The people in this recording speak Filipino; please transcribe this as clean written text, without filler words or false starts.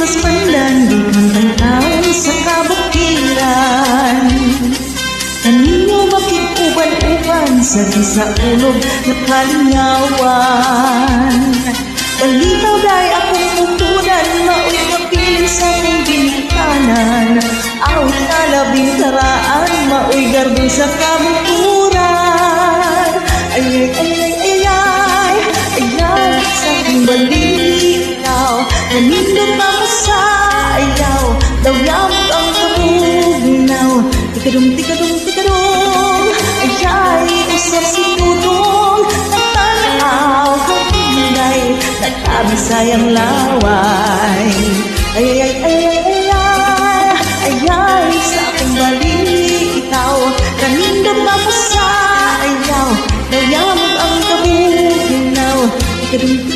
sa panlandikan tanaw sa kabukiran. Kanino makikuban-uban sa sa ulog na kalingawan. Balitaw day akong putunan, mao'y kapiling sa kong binitanan. Awit na labing karaan, mao'y garbong sa kabukuran. Ayay, ayay, ayay, ayay, sa aking balitaw. Nanindot ako sa ayaw, daw yamag ang kabugnaw. Tikadong, tikadong, tikadong, ayay, usap si Tudong. Nagtanaw kang inay, nagkabisayang laway. Ayay, ayay, ayay, ayay, sa aking balitaw. Nanindot ako sa ayaw, daw yamag ang kabugnaw. Tikadong,